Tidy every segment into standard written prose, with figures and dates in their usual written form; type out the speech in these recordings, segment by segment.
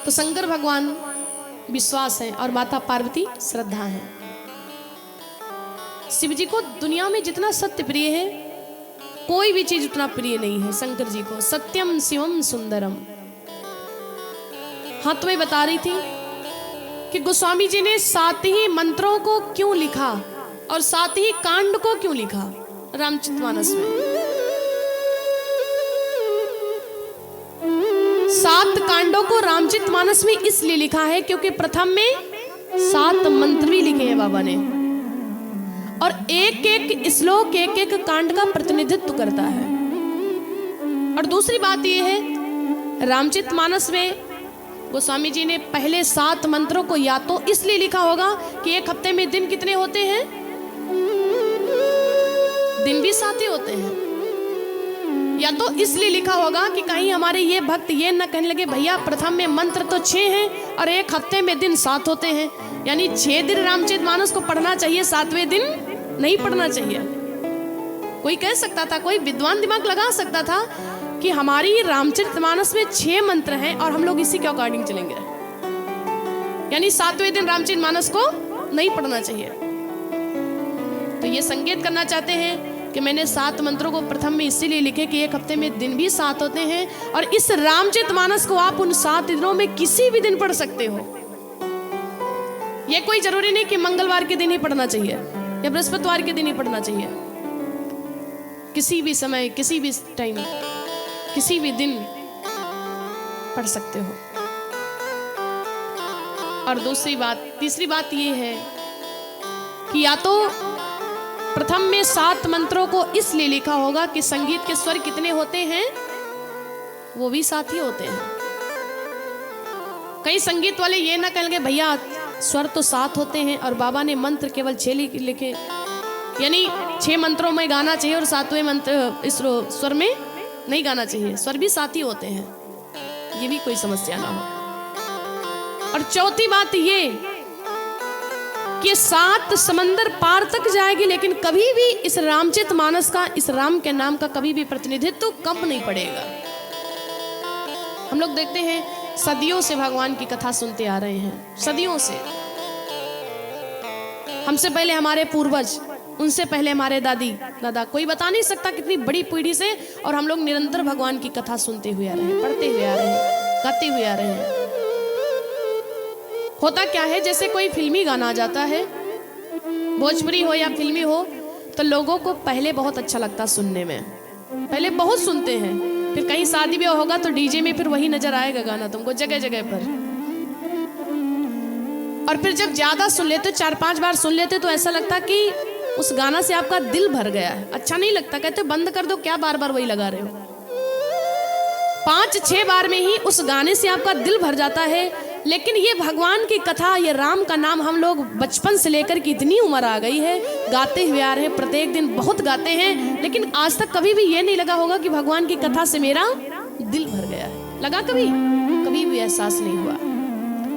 तो शंकर भगवान विश्वास है और माता पार्वती श्रद्धा है। शिव जी को दुनिया में जितना सत्य प्रिय है कोई भी चीज उतना प्रिय नहीं है शंकर जी को। सत्यम शिवम सुंदरम। हाँ, तो मैं बता रही थी कि गोस्वामी जी ने 7 ही मंत्रों को क्यों लिखा और 7 ही कांड को क्यों लिखा रामचरितमानस में। 7 कांडों को रामचरितमानस में इसलिए लिखा है क्योंकि प्रथम में 7 मंत्र भी लिखे हैं बाबा ने और एक एक श्लोक एक एक कांड का प्रतिनिधित्व करता है। और दूसरी बात यह है रामचरितमानस में गोस्वामी जी ने पहले 7 मंत्रों को या तो इसलिए लिखा होगा कि एक हफ्ते में दिन कितने होते हैं, दिन भी 7 ही होते हैं, या तो इसलिए लिखा होगा कि कहीं हमारे ये भक्त ये न कहने लगे भैया प्रथम में मंत्र तो 6 हैं और एक हफ्ते में दिन 7 होते हैं, यानी 6 दिन रामचरितमानस को पढ़ना चाहिए, 7वें दिन नहीं पढ़ना चाहिए। कोई कह सकता था, कोई विद्वान दिमाग लगा सकता था कि हमारी रामचरितमानस में 6 मंत्र हैं और हम लोग इसी के अकॉर्डिंग चलेंगे, यानी 7वें दिन रामचरितमानस को नहीं पढ़ना चाहिए। तो ये संकेत करना चाहते हैं कि मैंने 7 मंत्रों को प्रथम में इसीलिए लिखे कि एक हफ्ते में दिन भी 7 होते हैं और इस रामचरितमानस को आप उन 7 दिनों में किसी भी दिन पढ़ सकते हो। यह कोई जरूरी नहीं कि मंगलवार के दिन ही पढ़ना चाहिए या बृहस्पतिवार के दिन ही पढ़ना चाहिए। किसी भी समय, किसी भी टाइम, किसी भी दिन पढ़ सकते हो। और तीसरी बात ये है कि या तो प्रथम में 7 मंत्रों को इसलिए लिखा होगा कि संगीत के स्वर कितने होते हैं, वो भी 7 ही होते हैं। कई संगीत वाले ये ना कहेंगे भैया स्वर तो 7 होते हैं और बाबा ने मंत्र केवल 6 लिखे, यानी 6 मंत्रों में गाना चाहिए और 7वें मंत्र इस स्वर में नहीं गाना चाहिए, स्वर भी 7 ही होते हैं, ये भी कोई समस्या ना हो। और चौथी बात ये कि 7 समंदर पार तक जाएगी लेकिन कभी भी इस रामचरितमानस का, इस राम के नाम का कभी भी प्रतिनिधित्व कम नहीं पड़ेगा। हम लोग देखते हैं सदियों से भगवान की कथा सुनते आ रहे हैं, सदियों से। हमसे पहले हमारे पूर्वज, उनसे पहले हमारे दादा, कोई बता नहीं सकता कितनी बड़ी पीढ़ी से, और हम लोग निरंतर भगवान की कथा सुनते हुए आ रहे हैं, पढ़ते हुए आ रहे हैं, गाते हुए आ रहे हैं। होता क्या है, जैसे कोई फिल्मी गाना आ जाता है, भोजपुरी हो या फिल्मी हो, तो लोगों को पहले बहुत अच्छा लगता सुनने में, पहले बहुत सुनते हैं, फिर कहीं शादी ब्याह होगा तो डीजे में फिर वही नजर आएगा गाना तुमको जगह जगह पर। और फिर जब ज्यादा सुन लेते, 4-5 बार सुन लेते, तो ऐसा लगता कि उस गाना से आपका दिल भर गया है, अच्छा नहीं लगता, कहते बंद कर दो, क्या बार बार वही लगा रहे हो। 5-6 बार में ही उस गाने से आपका दिल भर जाता है। लेकिन ये भगवान की कथा, ये राम का नाम हम लोग बचपन से लेकर के इतनी उम्र आ गई है गाते हुए आ रहे हैं, प्रत्येक दिन बहुत गाते हैं, लेकिन आज तक कभी भी ये नहीं लगा होगा कि भगवान की कथा से मेरा दिल भर गया है। लगा कभी? कभी भी एहसास नहीं हुआ।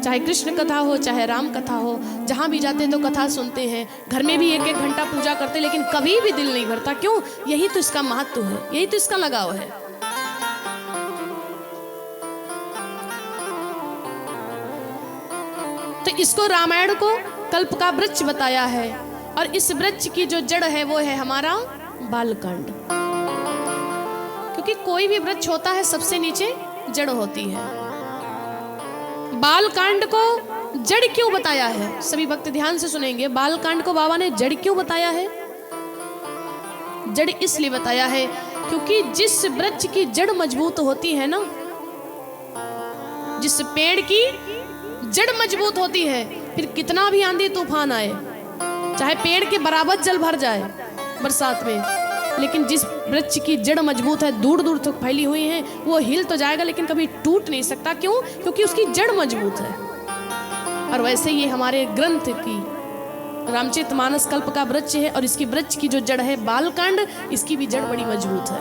चाहे कृष्ण कथा हो, चाहे राम कथा हो, जहाँ भी जाते तो कथा सुनते हैं, घर में भी 1-1 घंटा पूजा करते, लेकिन कभी भी दिल नहीं भरता। क्यों? यही तो इसका महत्व है, यही तो इसका लगाव है। तो इसको रामायण को कल्प का वृक्ष बताया है, और इस वृक्ष की जो जड़ है वो है हमारा बालकांड। क्योंकि कोई भी वृक्ष होता है सबसे नीचे जड़ होती है। बालकांड को जड़ क्यों बताया है, सभी भक्त ध्यान से सुनेंगे। बालकांड को बाबा ने जड़ क्यों बताया है? जड़ इसलिए बताया है क्योंकि जिस वृक्ष की जड़ मजबूत होती है ना, जिस पेड़ की जड़ मजबूत होती है, फिर कितना भी आंधी तूफान आए, चाहे पेड़ के बराबर जल भर जाए बरसात में, लेकिन जिस वृक्ष की जड़ मजबूत है, दूर दूर तक फैली हुई है, वो हिल तो जाएगा लेकिन कभी टूट नहीं सकता। क्यों? क्योंकि उसकी जड़ मजबूत है। और वैसे ये हमारे ग्रंथ की रामचरितमानस कल्प का वृक्ष है, और इसकी वृक्ष की जो जड़ है बालकांड, इसकी भी जड़ बड़ी मजबूत है।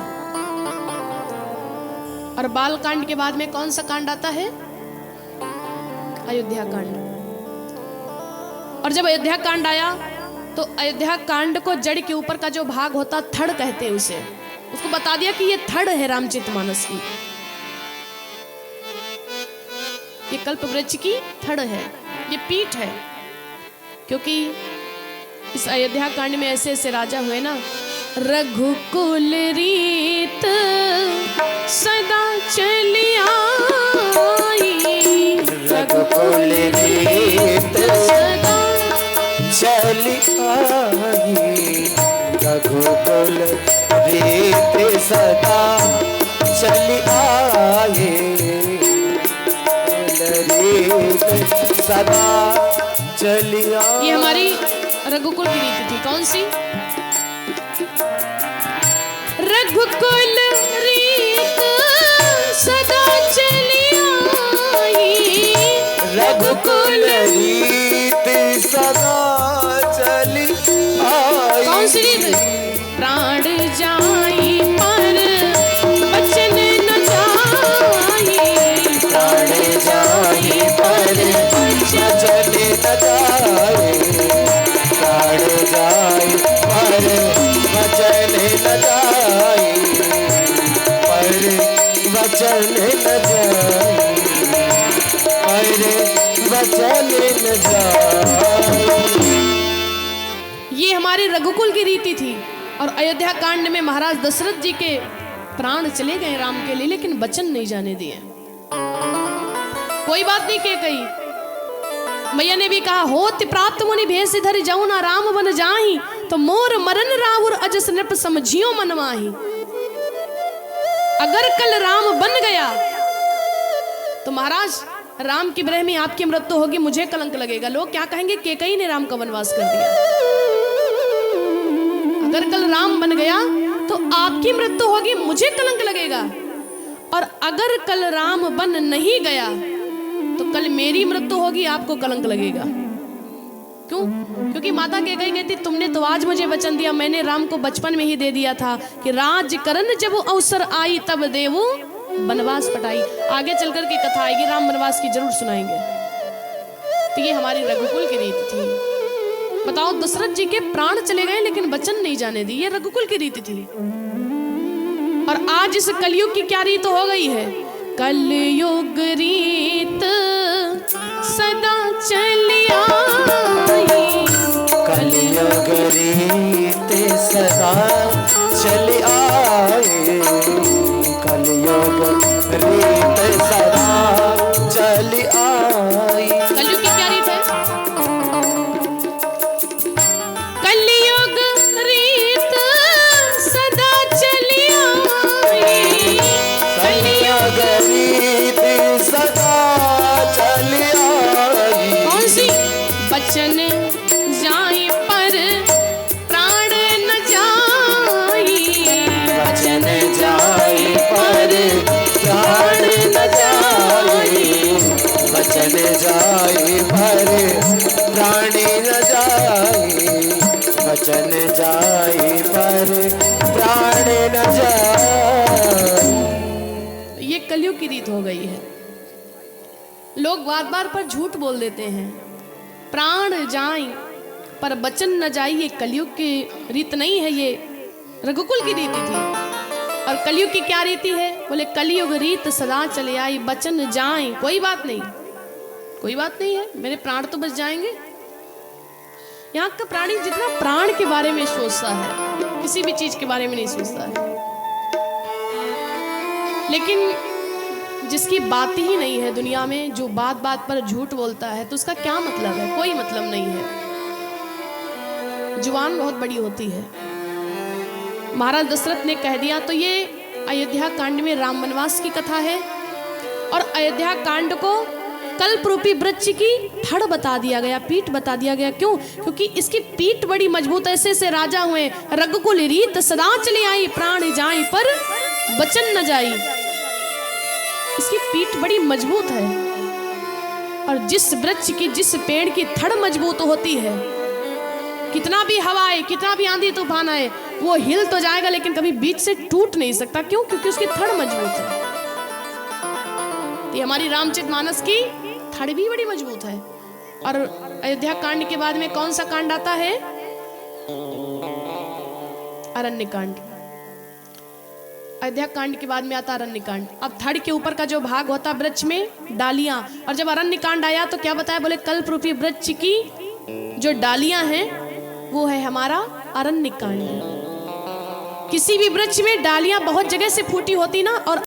और बालकांड के बाद में कौन सा कांड आता है? अयोध्या कांड। और जब अयोध्या कांड आया तो अयोध्या कांड को जड़ के ऊपर का जो भाग होता, थड़ कहते हैं उसे, उसको बता दिया कि ये थड़ है रामचरितमानस की। ये कल्प वृक्ष की थड़ है, ये पीठ है। क्योंकि इस अयोध्या कांड में ऐसे ऐसे राजा हुए ना, रघुकुल रीत सदा चली आई, रघुकुल रीत सदा चली आई, रघुकुल रीत सदा चली आई, रीत सदा चली आई। ये हमारी रघुकुल की रीत थी। कौन सी? रघुकुल रीत सदा चली आई, रघुकुल रीत सदा चली आई। कौन सी रीत? प्राण जाई पर बचन न जाई, प्राण जाई पर बचन न जाए, प्राण जाई पर बचन न जाए, पर वचन न जाए, पर वचन न जाए। ये हमारे रघुकुल की रीति थी। और अयोध्या कांड में महाराज दशरथ जी के प्राण चले गए राम के लिए, लेकिन वचन नहीं जाने दिए। कोई बात नहीं के कही। मैया ने भी कहा, होत प्राप्त मुनि भेष धरि जाऊं ना राम बन जाहि, तो मोर मरन राहुर अजस नृप समझियो मनवाही। अगर कल राम बन गया तो महाराज राम की ब्रह में आपकी मृत्यु होगी, मुझे कलंक लगेगा। लोग क्या कहेंगे, केकई ने राम का वनवास कर दिया। अगर कल राम बन गया तो आपकी मृत्यु होगी, मुझे कलंक लगेगा। और अगर कल राम बन नहीं गया तो कल मेरी मृत्यु होगी, आपको कलंक लगेगा। क्यों? क्योंकि माता कैकेयी कहती, तुमने तो आज मुझे वचन दिया, मैंने राम को बचपन में ही दे दिया था कि राज करन जब अवसर आई तब देवो वनवास पटाई। आगे चलकर की कथा आएगी, राम वनवास की जरूर सुनाएंगे। तो ये हमारी रघुकुल की रीति थी। बताओ, दशरथ जी के प्राण चले गए लेकिन वचन नहीं जाने दी, ये रघुकुल की रीति थी। और आज इस कलयुग की क्या रीत हो गई है? कलयुग रीत सदा चली आई, कलयुग रीत सदा चली आई, कलयुग रीत सदा चली आई। कलयुग की क्या रीत है? कलयुग रीत सदा चली आई, कलयुग रीत सदा चली आई। कौन सी? बचन जाए पर प्राण न जाई, वचन जाए पर प्राण न जाए, वचन जाए पर प्राण न जाए, वचन जाए पर प्राण न जाए। ये कलयुग की रीत हो गई है। लोग बार बार पर झूठ बोल देते हैं, प्राण जाए पर बचन न जाए। ये कलयुग की रीत नहीं है, ये रघुकुल की रीति थी। और कलयुग की क्या रीति है? बोले कलयुग रीत सदा चले आई, बचन जाए। कोई बात नहीं, कोई बात नहीं है, मेरे प्राण तो बच जाएंगे। यहाँ का प्राणी जितना प्राण के बारे में सोचता है, किसी भी चीज के बारे में नहीं सोचता है। लेकिन जिसकी बात ही नहीं है दुनिया में, जो बात बात पर झूठ बोलता है, तो उसका क्या मतलब है? कोई मतलब नहीं है। जुबान बहुत बड़ी होती है। महाराज दशरथ ने कह दिया। तो ये अयोध्या कांड में राम वनवास की कथा है। और अयोध्या कांड को कल्प रूपी वृक्ष की धड़ बता दिया गया, पीठ बता दिया गया। क्यों? क्योंकि इसकी पीठ बड़ी मजबूत। ऐसे ऐसे राजा हुए, रघुकुल रीत सदा चली आई, प्राण जाई पर वचन न जाई। इसकी पीठ बड़ी मजबूत है। और जिस वृक्ष की, जिस पेड़ की धड़ मजबूत होती है, कितना भी हवा आए, कितना भी आंधी तूफान आए, वो हिल तो जाएगा लेकिन कभी बीच से टूट नहीं सकता। क्यों? क्योंकि उसकी धड़ मजबूत है। ये हमारी रामचरितमानस की धड़ भी बड़ी मजबूत है। और अयोध्या कांड के बाद में कौन सा कांड आता है? अरण्य कांड। अयोध्या कांड के बाद में आता अरण्य कांड। अब थड़ के ऊपर का जो भाग होता वृक्ष में डालियां, और जब अरण्य कांड आया तो क्या बताया, बोले कल्प रूपी वृक्ष की जो डालियां हैं वो है हमारा अरण्य कांड। किसी भी वृक्ष में डालियां बहुत जगह से फूटी होती ना, और